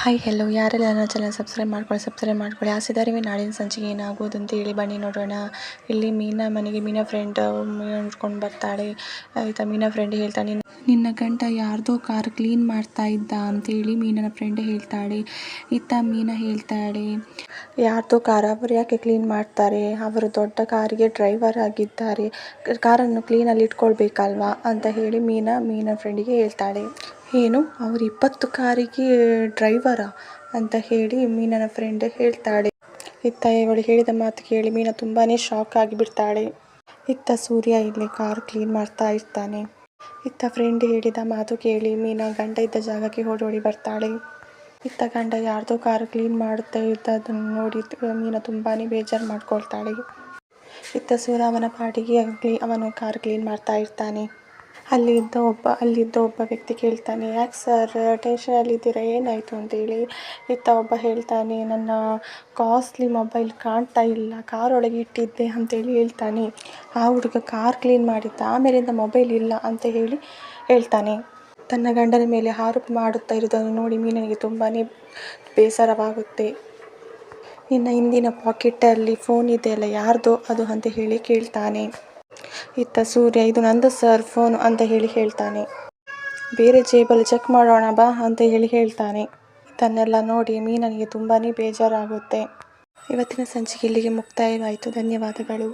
Hi hello ಯಾರೆಲ್ಲ ನನ್ನ channel subscribe ಮಾಡ್ಕೊಳ್ಳಿ ಆಸೆದಾರಿವೆ ನಾಳಿನ ಸಂಚಿಗೆ ಏನಾಗೋದು ಅಂತ ಹೇಳಿ ಬನ್ನಿ ನೋಡೋಣ. ಇಲ್ಲಿ ಮೀನಾ ಮನೆಗೆ ಮೀನಾ ಫ್ರೆಂಡ್ ನೋಡ್ಕೊಂಡು ಬರ್ತಾಳೆ. ಆಯಿತಾ, ಮೀನಾ ಫ್ರೆಂಡ್ ಹೇಳ್ತಾಳೆ, ನಿನ್ನ ಗಂಡ ಯಾರ್ದೋ ಕಾರ್ ಕ್ಲೀನ್ ಮಾಡ್ತಾ ಇದ್ದ ಅಂತೇಳಿ ಮೀನನ ಫ್ರೆಂಡ್ ಹೇಳ್ತಾಳೆ. ಮೀನಾ ಹೇಳ್ತಾಳೆ, ಯಾರ್ದೋ ಕಾರ್, ಅವರು ಯಾಕೆ ಕ್ಲೀನ್ ಮಾಡ್ತಾರೆ, ಅವರು ದೊಡ್ಡ ಕಾರಿಗೆ ಡ್ರೈವರ್ ಆಗಿದ್ದಾರೆ, ಕಾರನ್ನು ಕ್ಲೀನಲ್ಲಿ ಇಟ್ಕೊಳ್ಬೇಕಲ್ವಾ ಅಂತ ಹೇಳಿ ಮೀನಾ ಫ್ರೆಂಡಿಗೆ ಹೇಳ್ತಾಳೆ. ಏನು, ಅವರು 20 ಕಾರಿಗೆ ಡ್ರೈವರಾ ಅಂತ ಹೇಳಿ ಮೀನನ ಫ್ರೆಂಡ್ ಹೇಳ್ತಾಳೆ. ಇವಳು ಹೇಳಿದ ಮಾತು ಕೇಳಿ ಮೀನಾ ತುಂಬಾ ಶಾಕ್ ಆಗಿಬಿಡ್ತಾಳೆ. ಸೂರ್ಯ ಇಲ್ಲಿ ಕಾರ್ ಕ್ಲೀನ್ ಮಾಡ್ತಾ ಇರ್ತಾನೆ. ಫ್ರೆಂಡ್ ಹೇಳಿದ ಮಾತು ಕೇಳಿ ಮೀನಾ ಗಂಡ ಇದ್ದ ಜಾಗಕ್ಕೆ ಓಡೋಡಿ ಬರ್ತಾಳೆ. ಗಂಡ ಯಾರ್ದೋ ಕಾರ್ ಕ್ಲೀನ್ ಮಾಡುತ್ತಾ ಇದ್ದದನ್ನು ನೋಡಿ ಮೀನಾ ತುಂಬಾ ಬೇಜಾರು ಮಾಡ್ಕೊಳ್ತಾಳೆ. ಸೂರ್ಯ ಅವನ ಪಾಡಿಗೆ ಅವನು ಕಾರ್ ಕ್ಲೀನ್ ಮಾಡ್ತಾ ಇರ್ತಾನೆ. ಅಲ್ಲಿದ್ದ ಒಬ್ಬ ವ್ಯಕ್ತಿ ಕೇಳ್ತಾನೆ, ಯಾಕೆ ಸರ್ ಟೆನ್ಷನಲ್ಲಿದ್ದೀರಾ, ಏನಾಯಿತು ಅಂತೇಳಿ. ಒಬ್ಬ ಹೇಳ್ತಾನೆ, ನನ್ನ ಕಾಸ್ಟ್ಲಿ ಮೊಬೈಲ್ ಕಾಣ್ತಾ ಇಲ್ಲ, ಕಾರ್ ಒಳಗೆ ಇಟ್ಟಿದ್ದೆ ಅಂತೇಳಿ ಹೇಳ್ತಾನೆ. ಆ ಹುಡುಗ ಕಾರ್ ಕ್ಲೀನ್ ಮಾಡಿದ್ದ, ಆಮೇಲಿಂದ ಮೊಬೈಲ್ ಇಲ್ಲ ಅಂತ ಹೇಳಿ ಹೇಳ್ತಾನೆ. ತನ್ನ ಗಂಡನ ಮೇಲೆ ಆರೋಪ ಮಾಡುತ್ತಾ ಇರೋದನ್ನು ನೋಡಿ ಮೀನನಿಗೆ ತುಂಬಾ ಬೇಸರವಾಗುತ್ತೆ. ನಿನ್ನ ಹಿಂದಿನ ಪಾಕೆಟಲ್ಲಿ ಫೋನ್ ಇದೆಯಲ್ಲ, ಯಾರ್ದೋ ಅದು ಅಂತ ಹೇಳಿ ಕೇಳ್ತಾನೆ. ಸೂರ್ಯ, ಇದು ನಂದು ಸರ್ ಫೋನು ಅಂತ ಹೇಳಿ ಹೇಳ್ತಾನೆ. ಬೇರೆ ಜೇಬಲ್ಲಿ ಚೆಕ್ ಮಾಡೋಣ ಬಾ ಅಂತ ಹೇಳಿ ಹೇಳ್ತಾನೆ. ಇದನ್ನೆಲ್ಲ ನೋಡಿ ಮೀನನಿಗೆ ತುಂಬಾ ಬೇಜಾರಾಗುತ್ತೆ. ಇವತ್ತಿನ ಸಂಚಿಕೆ ಇಲ್ಲಿಗೆ ಮುಕ್ತಾಯವಾಯಿತು. ಧನ್ಯವಾದಗಳು.